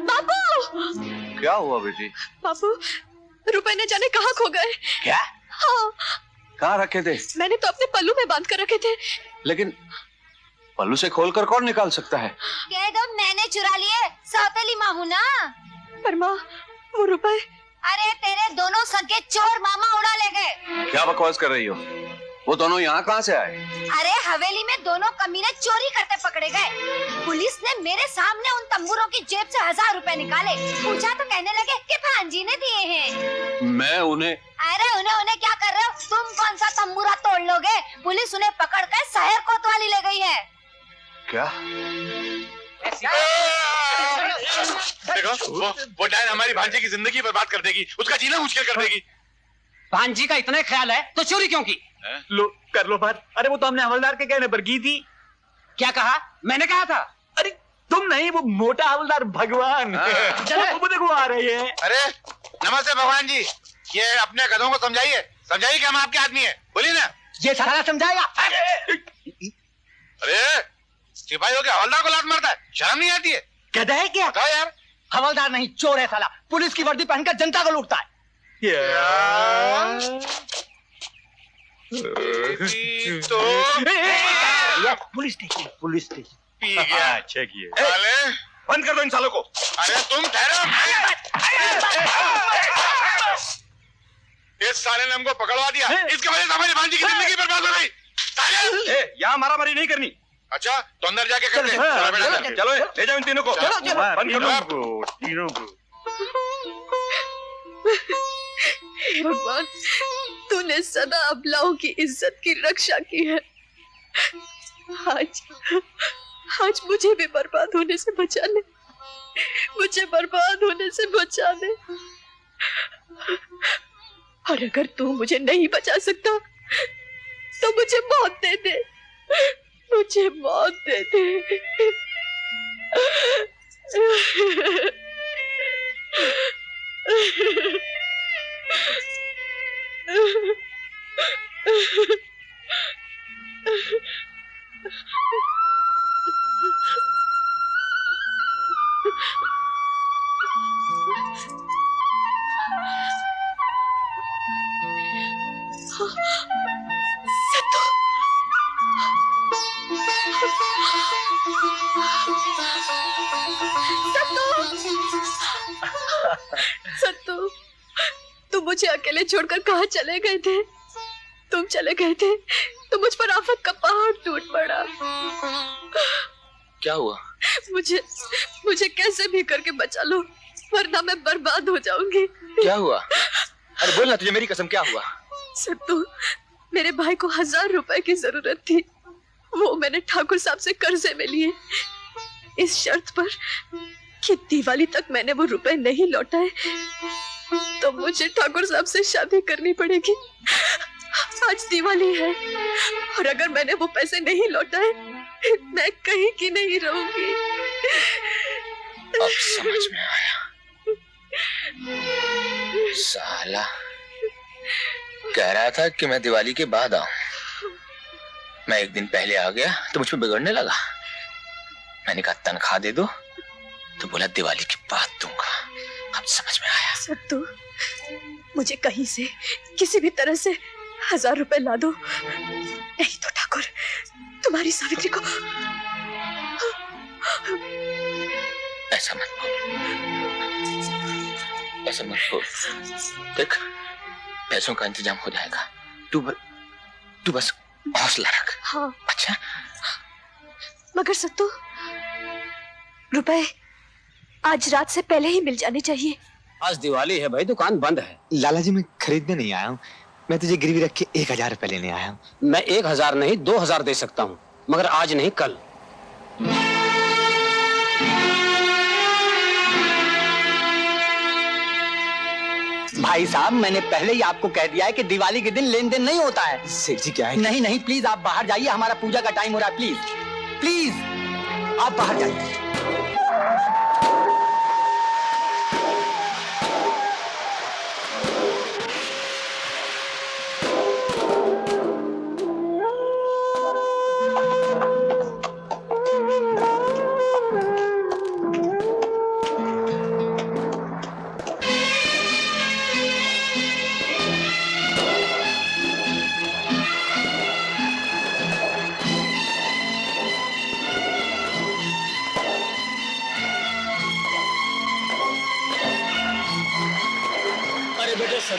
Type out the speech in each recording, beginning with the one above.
बापू! क्या हुआ बेटी? बापू, रुपए न जाने कहाँ खो गए। क्या? हाँ। कहाँ रखे थे? मैंने तो अपने पल्लू में बांध कर रखे थे। लेकिन पल्लू से खोलकर कौन निकाल सकता है? कह दो मैंने चुरा लिए, सौतेली माँ हूँ ना। पर माँ, वो रुपए। अरे तेरे दोनों सगे चोर मामा उड़ा ले गए। क्या बकवास कर रही हो? वो दोनों यहाँ कहाँ से आए? अरे हवेली में दोनों कमीने चोरी करते पकड़े गए। पुलिस ने मेरे सामने उन तंबूरों की जेब से 1000 रुपए निकाले। पूछा तो कहने लगे कि भांजी ने दिए हैं। मैं उन्हें। अरे उन्हें क्या कर रहे हो? तुम कौन सा तंबूरा तोड़ लोगे? पुलिस उन्हें पकड़ कर शहर कोतवाली ले गई है। क्या? देखो वो डायन हमारी भांजी की जिंदगी बर्बाद कर देगी, उसका जीना मुश्किल कर देगी। भांजी का इतना ख्याल है तो चोरी क्यों की? लो कर लो बात। अरे वो तो हमने हवलदार के कहने पर की थी। क्या कहा? मैंने कहा था। अरे तुम नहीं, वो मोटा हवलदार भगवान। वो देखो आ रही है। अरे नमस्ते भगवान जी, ये अपने गधों को समझाइए कि हम आपके आदमी हैं। बोलिए ना। ये सारा समझाएगा। अरे सिपाहियों के हवलदार को लात मारता है, शर्म नहीं आती है? गधा है क्या? बताओ यार। हवलदार नहीं, चोर है साला। पुलिस की वर्दी पहनकर जनता को लूटता है। तो पुलिस स्टेशन पी गया। अच्छा किए। साले बंद कर दो इन सालों को। अरे तुम ठहरो। इस साले ने हमको पकड़वा दिया, इसकी वजह से हमारी भांजी की जिंदगी बर्बाद हो गई। यहाँ मारामारी नहीं करनी। अच्छा तो अंदर जाके करते हैं। चलो बेटा, चलो ले जाओ इन तीनों को। बंद कर दो तीनों को। हे भगवान, तूने सदा अबलाओं की इज्जत की रक्षा की है। आज मुझे भी बर्बाद होने से बचा ले। मुझे बर्बाद होने से बचा ले। और अगर तू मुझे नहीं बचा सकता तो मुझे मौत दे दे। मुझे मौत दे दे। सत्तू, तुम मुझे अकेले छोड़कर कहाँ चले गए थे? तुम चले गए थे तो मुझ पर आफत का पहाड़ टूट पड़ा। क्या हुआ? मुझे कैसे भी करके बचा लो, वरना मैं बर्बाद हो जाऊंगी। क्या हुआ? अरे बोलना, तुझे मेरी कसम क्या हुआ? सत्तू, मेरे भाई को 1000 रुपए की जरूरत थी। वो मैंने ठाकुर साहब से कर्जे में लिए, इस शर्त पर कि दिवाली तक मैंने वो रुपए नहीं लौटाए तो मुझे ठाकुर साहब से शादी करनी पड़ेगी। आज दिवाली है और अगर मैंने वो पैसे नहीं लौटाए मैं कहीं की नहीं रहूंगी। अब समझ में आया। साला कह रहा था कि मैं दिवाली के बाद आऊं। मैं एक दिन पहले आ गया तो मुझ पे बिगड़ने लगा। मैंने कहा तनख्वाह दे दो तो बोला दिवाली के बाद दूंगा। अब समझ में आया। सत्तू, मुझे कहीं से किसी भी तरह से 1000 रुपए ला दो, नहीं तो ठाकुर तुम्हारी सावित्री को। ऐसा मत बोल, ऐसा मत बोल। देख पैसों का इंतजाम हो जाएगा, तू बस हौसला रख। हाँ। अच्छा मगर सत्तू, रुपए आज रात से पहले ही मिल जाने चाहिए। आज दिवाली है भाई, दुकान बंद है। लाला जी मैं खरीदने नहीं आया हूँ, मैं तुझे गिरवी रख के 1000 रुपए लेने आया हूँ। मैं 1000 नहीं 2000 दे सकता हूँ, मगर आज नहीं कल। भाई साहब, मैंने पहले ही आपको कह दिया है कि दिवाली के दिन लेन देन नहीं होता है। सेठ जी क्या है? नहीं नहीं प्लीज आप बाहर जाइए, हमारा पूजा का टाइम हो रहा है। प्लीज प्लीज आप बाहर जाइए।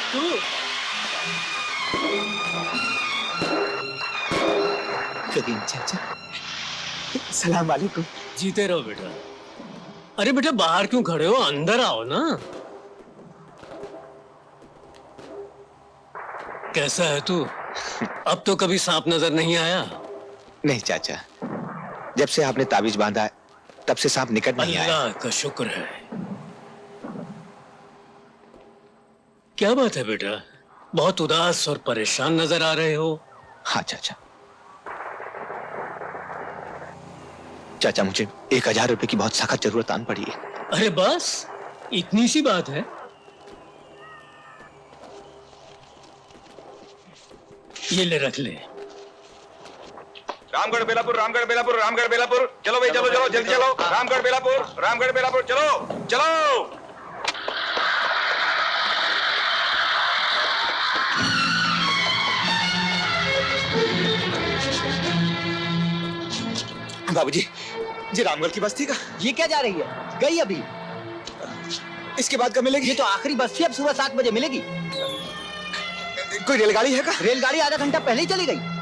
लट्टू। करीम चाचा, सलाम वालेकुम। जीते रहो बेटा। अरे बेटा बाहर क्यों खड़े हो, अंदर आओ ना। कैसा है तू? अब तो कभी सांप नजर नहीं आया? नहीं चाचा, जब से आपने ताबीज बांधा है तब से सांप निकट नहीं आया। अल्लाह का शुक्र है। क्या बात है बेटा, बहुत उदास और परेशान नजर आ रहे हो। हाँ चाचा। चाचा मुझे 1000 रुपए की बहुत सख्त जरूरत आन पड़ी है। अरे बस इतनी सी बात है। ये ले रख ले। रामगढ़ बेलापुर, रामगढ़ बेलापुर, रामगढ़ बेलापुर। चलो भाई, चलो चलो जल्दी चलो। रामगढ़ बेलापुर, रामगढ़ बेलापुर, चलो चलो। बाबूजी, जी रामगढ़ की बस थी का? ये क्या जा रही है? गई अभी। इसके बाद कब मिलेगी? ये तो आखिरी बस थी, अब सुबह 7 बजे मिलेगी। कोई रेलगाड़ी है का? रेलगाड़ी आधा घंटा पहले ही चली गई।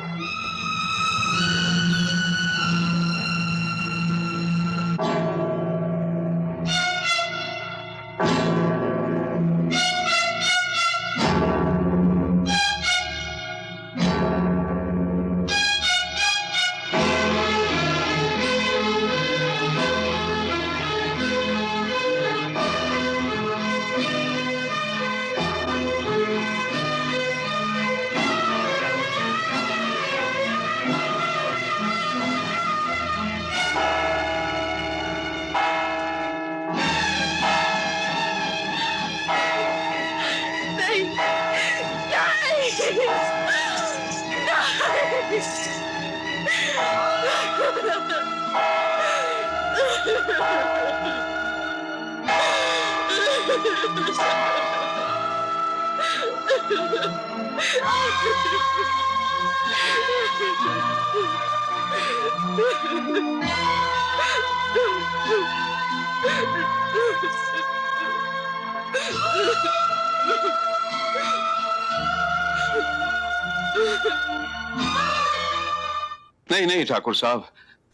नहीं नहीं ठाकुर साहब,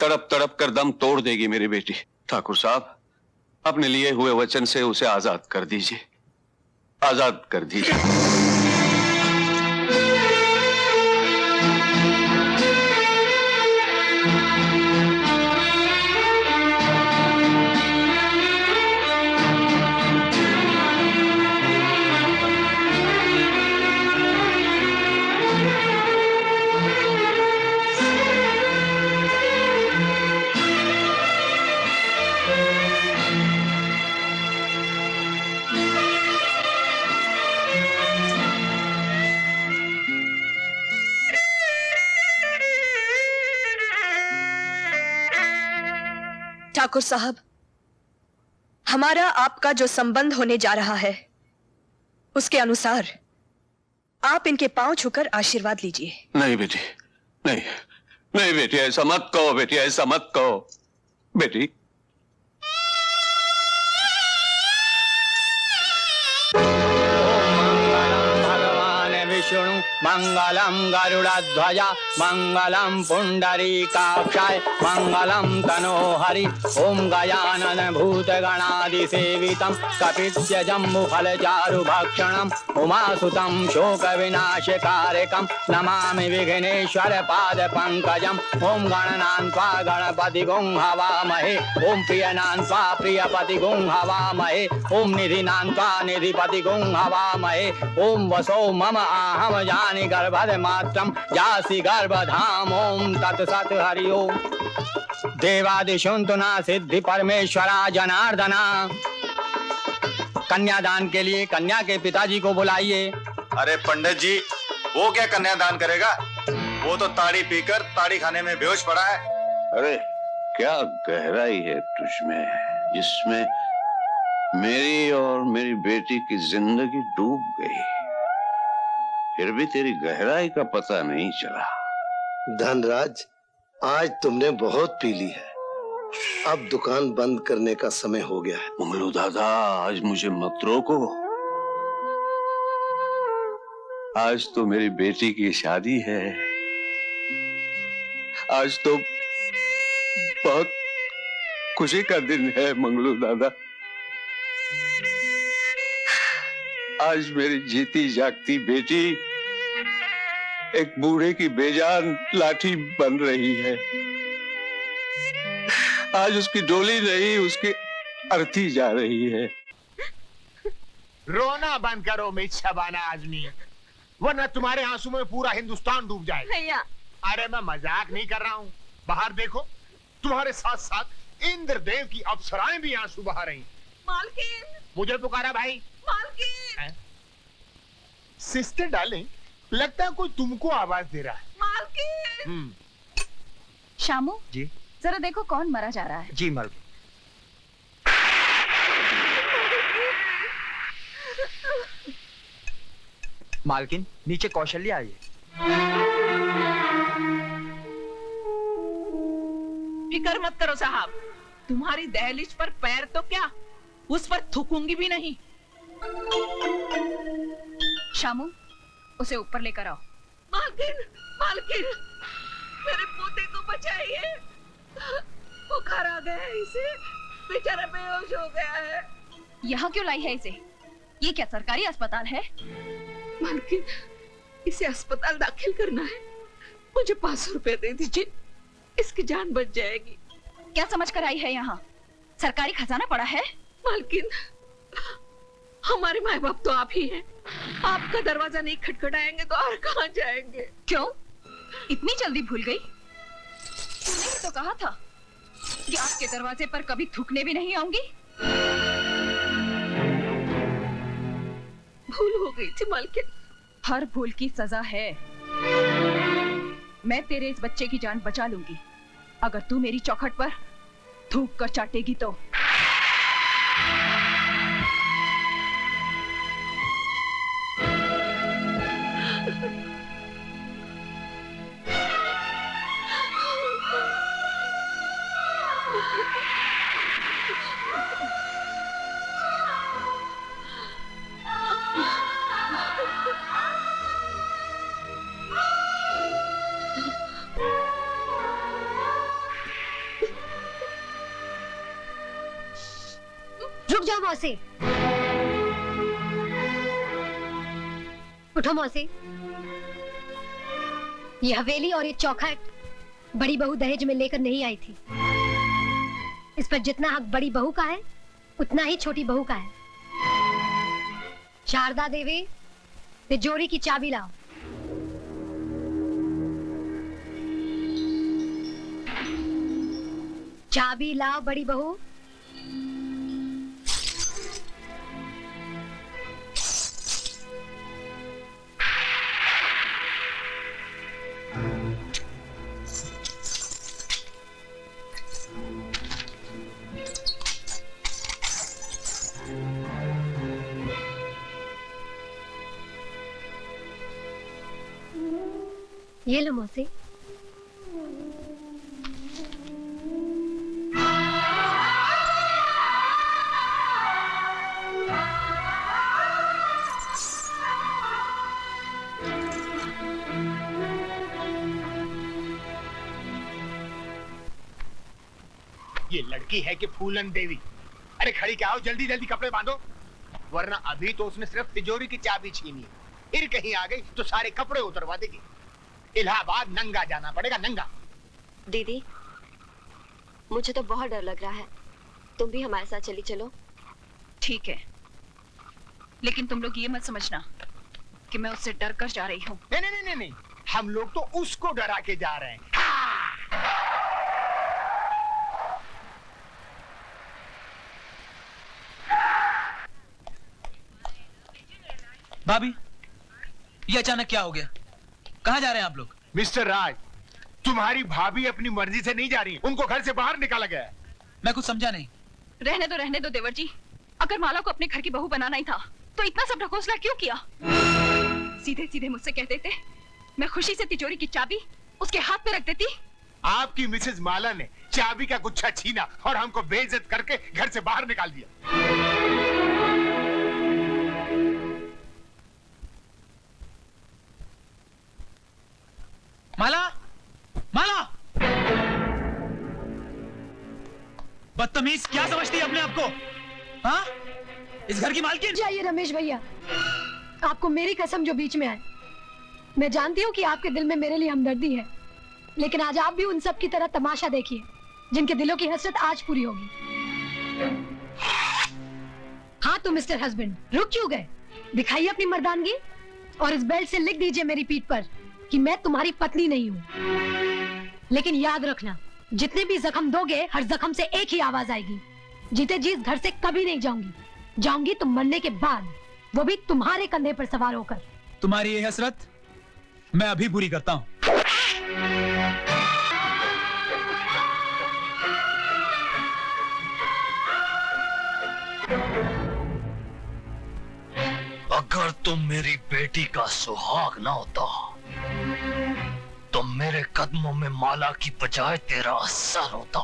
तड़प तड़प कर दम तोड़ देगी मेरी बेटी। ठाकुर साहब, अपने लिए हुए वचन से उसे आजाद कर दीजिए, आजाद कर दीजिए। ठाकुर साहब, हमारा आपका जो संबंध होने जा रहा है उसके अनुसार आप इनके पांव छूकर आशीर्वाद लीजिए। नहीं बेटी, नहीं नहीं बेटी, ऐसा मत कहो बेटी, ऐसा मत कहो बेटी। विष्णु मंगलम गरुड़ध्वज मंगलम पुंडरीकाक्षाय मंगलम तनोहरि। ओम गजानन भूत गणादि सेवितम कपित्य जम्बु फल चारु भक्षणम उमासुतम शोक विनाशकारकम नमामि विघ्नेश्वर पाद पंकजम। ओम गणनान्त्वा गणपति गुं हवामहे, ओम प्रियनान्त्वा प्रियपति गुं हवामहे, ओम निधिनान्त्वा निधिपति गुं हवामहे। ओम वसो मम आहम जानि गर्भध मात्रम जासि गर्भधाम। ओम तत्सत् हरि ओम। देवादिशुन्तुना सिद्धि परमेश्वरा जनार्दना। कन्यादान के लिए कन्या के पिताजी को बुलाइए। अरे पंडित जी, वो क्या कन्यादान करेगा? वो तो ताड़ी पीकर ताड़ी खाने में बेहोश पड़ा है। अरे क्या गहराई है तुझमें, जिसमें मेरी और मेरी बेटी की जिंदगी डूब गई, फिर भी तेरी गहराई का पता नहीं चला। धनराज, आज तुमने बहुत पी ली है, अब दुकान बंद करने का समय हो गया है। मंगलू दादा, आज मुझे मत रोको। आज तो मेरी बेटी की शादी है। आज तो बहुत खुशी का दिन है मंगलू दादा। आज मेरी जीती जागती बेटी एक बूढ़े की बेजान लाठी बन रही है। आज उसकी डोली नहीं, उसकी अर्थी जा रही है। रोना बंद करो मिर्च शबाना आजमी, वरना तुम्हारे आंसू में पूरा हिंदुस्तान डूब जाएगा। भैया अरे मैं मजाक नहीं कर रहा हूँ। बाहर देखो, तुम्हारे साथ साथ इंद्रदेव की अप्सराएं भी आंसू बहा रही। मालकिन, मुझे पुकारा भाई। मालकिन, सिस्टर डार्लिंग, लगता है कोई तुमको आवाज दे रहा है। मालकिन। शामू जी जरा देखो कौन मरा जा रहा है। जी मालकिन। मालकिन नीचे कौशल्या आई है। फिक्र मत करो साहब, तुम्हारी दहलीज पर पैर तो क्या, उस पर थूकूंगी भी नहीं। शामू उसे ऊपर लेकर आओ। मालकिन, मालकिन, मेरे पोते को बचाइए, बुखार आ गया है इसे, बेचारा बेहोश हो गया है। यहाँ क्यों लाई है इसे? ये क्या सरकारी अस्पताल है? मालकिन, इसे अस्पताल दाखिल करना है, मुझे 500 रुपए दे दीजिए, इसकी जान बच जाएगी। क्या समझ कर आई है यहाँ? सरकारी खजाना पड़ा है। मालकिन, हमारे माँ बाप तो आप ही हैं, आपका दरवाजा नहीं खटखटाएंगे तो और कहाँ जाएंगे? क्यों इतनी जल्दी भूल गई? तूने ही तो कहा था कि आपके दरवाजे पर कभी थूकने भी नहीं आऊंगी। भूल हो गई थी मालकिन। हर भूल की सजा है। मैं तेरे इस बच्चे की जान बचा लूंगी अगर तू मेरी चौखट पर थूक कर चाटेगी तो। रुक जाओ मौसी। उठो मौसी। ये हवेली और ये चौखट बड़ी बहू दहेज में लेकर नहीं आई थी। इस पर जितना हक बड़ी बहू का है उतना ही छोटी बहू का है। शारदा देवी, तिजोरी की चाबी लाओ। चाबी लाओ बड़ी बहू। ये लो मौसी। ये लड़की है कि फूलन देवी? अरे खड़ी क्या हो, जल्दी जल्दी कपड़े बांधो, वरना अभी तो उसने सिर्फ तिजोरी की चाबी छीनी है, फिर कहीं आ गई तो सारे कपड़े उतरवा देगी। इलाहाबाद नंगा जाना पड़ेगा, नंगा। दीदी, मुझे तो बहुत डर लग रहा है, तुम भी हमारे साथ चली चलो। ठीक है, लेकिन तुम लोग ये मत समझना कि मैं उससे डर कर जा रही हूँ। नहीं नहीं नहीं नहीं, हम लोग तो उसको डरा के जा रहे हैं। भाभी, ये अचानक क्या हो गया? कहाँ जा रहे हैं आप लोग? मिस्टर राज, तुम्हारी भाभी अपनी मर्जी से नहीं जा रही, उनको घर से बाहर निकाला गया है। मैं कुछ समझा नहीं। रहने दो देवर जी। अगर माला को अपने घर की बहू बनाना ही था तो इतना सब ढकोसला क्यों किया? सीधे सीधे मुझसे कह देते, मैं खुशी से तिजोरी की चाबी उसके हाथ में रख देती। आपकी मिसेज माला ने चाबी का गुच्छा छीना और हमको बेइज्जत करके घर से बाहर निकाल दिया। बदतमीज, क्या समझती है अपने आप को? हाँ? इस घर की मालकिन? जाइए रमेश भैया, आपको मेरी कसम जो बीच में आए। मैं जानती हूँ कि आपके दिल में मेरे लिए हमदर्दी है, लेकिन आज आप भी उन सब की तरह तमाशा देखिए जिनके दिलों की हसरत आज पूरी होगी। हाँ तो मिस्टर हस्बैंड, रुक क्यों गए? दिखाइए अपनी मर्दानगी और इस बेल्ट से लिख दीजिए मेरी पीठ पर कि मैं तुम्हारी पत्नी नहीं हूँ। लेकिन याद रखना, जितने भी जख्म दोगे हर जख्म से एक ही आवाज आएगी, जीते जी इस घर से कभी नहीं जाऊंगी। जाऊंगी तो मरने के बाद, वो भी तुम्हारे कंधे पर सवार होकर। तुम्हारी ये हसरत मैं अभी पूरी करता हूँ। अगर तुम मेरी बेटी का सुहाग ना होता तो मेरे कदमों में माला की बजाय तेरा सर होता।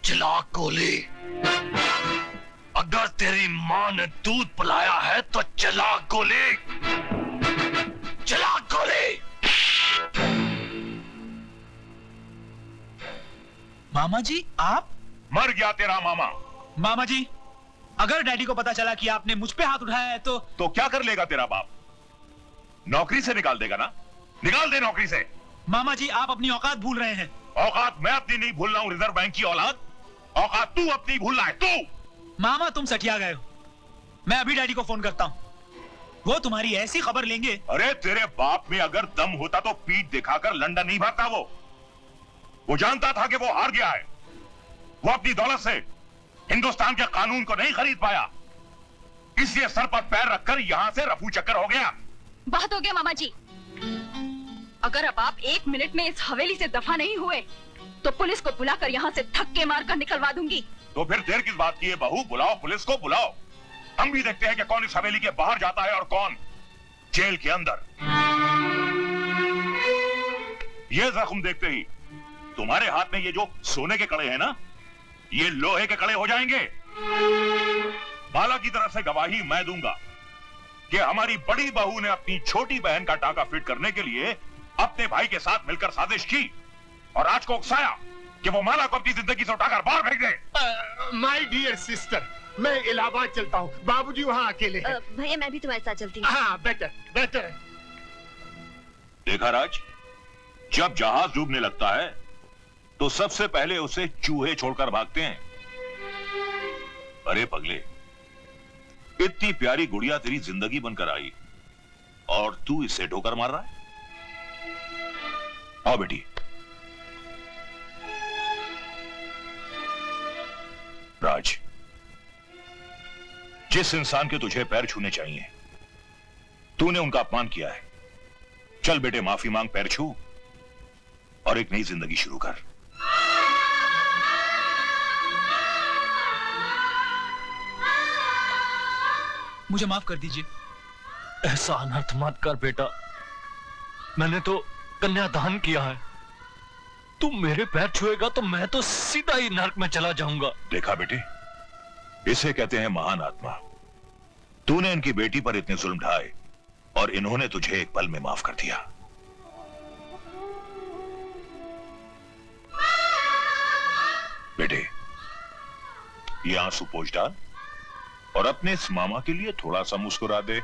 चला गोली, अगर तेरी मां ने दूध पिलाया है तो चला गोली, चला गोली। मामा जी आप? मर गया तेरा मामा। मामा जी, अगर डैडी को पता चला कि आपने मुझ पे हाथ उठाया है तो क्या कर लेगा तेरा बाप? नौकरी से निकाल देगा ना? निकाल दे नौकरी से। मामा जी, आप अपनी औकात भूल रहे हैं। औकात मैं अपनी नहीं भूल रहा हूँ, रिजर्व बैंक की औलाद। औकात तू अपनी भूल रहा है, तू। मामा तुम सठिया गए हो, मैं अभी डैडी को फोन करता हूँ, वो तुम्हारी ऐसी खबर लेंगे। अरे तेरे बाप में अगर दम होता तो पीठ दिखाकर लंदन नहीं भागता। वो जानता था कि वो हार गया है। वो अपनी दौलत से हिंदुस्तान के कानून को नहीं खरीद पाया, इसलिए सर पर पैर रखकर यहां से रफू चक्कर हो गया। बहुत हो गया मामा जी। अगर अब आप 1 मिनट में इस हवेली से दफा नहीं हुए तो पुलिस को बुलाकर यहाँ से धक्के मारकर निकलवा दूंगी। तो फिर देर किस बात की है बहू? बुलाओ, पुलिस को बुलाओ। हम भी देखते हैं कि कौन इस हवेली के बाहर जाता है और कौन जेल के अंदर। ये जख्म देखते ही तुम्हारे हाथ में ये जो सोने के कड़े हैं ना, ये लोहे के कड़े हो जाएंगे। बाला की तरफ से गवाही मैं दूंगा कि हमारी बड़ी बहू ने अपनी छोटी बहन का टाका फिट करने के लिए अपने भाई के साथ मिलकर साजिश की और आज को उकसाया कि वो माला को अपनी जिंदगी से उठाकर बाहर फेंक दे। माय डियर सिस्टर, मैं इलाहाबाद चलता हूँ, बाबूजी वहाँ अकेले हैं। भैया मैं भी तुम्हारे साथ चलती हूँ। हाँ बेटर बेटर। देखा राज, जब जहाज डूबने लगता है तो सबसे पहले उसे चूहे छोड़कर भागते हैं। अरे पगले, इतनी प्यारी गुड़िया तेरी जिंदगी बनकर आई और तू इसे ठोकर मार रहा है। आओ बेटी। राज, जिस इंसान के तुझे पैर छूने चाहिए तूने उनका अपमान किया है। चल बेटे, माफी मांग, पैर छू और एक नई जिंदगी शुरू कर। मुझे माफ कर दीजिए। ऐसा अनर्थ मत कर बेटा, मैंने तो कन्यादान किया है। तुम मेरे पैर छुएगा तो मैं तो सीधा ही नरक में चला जाऊंगा। देखा बेटे, इसे कहते हैं महान आत्मा। तूने इनकी बेटी पर इतने जुल्म ढाए और इन्होंने तुझे एक पल में माफ कर दिया। बेटे, ये आंसू पोंछ डाल और अपने इस मामा के लिए थोड़ा सा मुस्कुरा दे।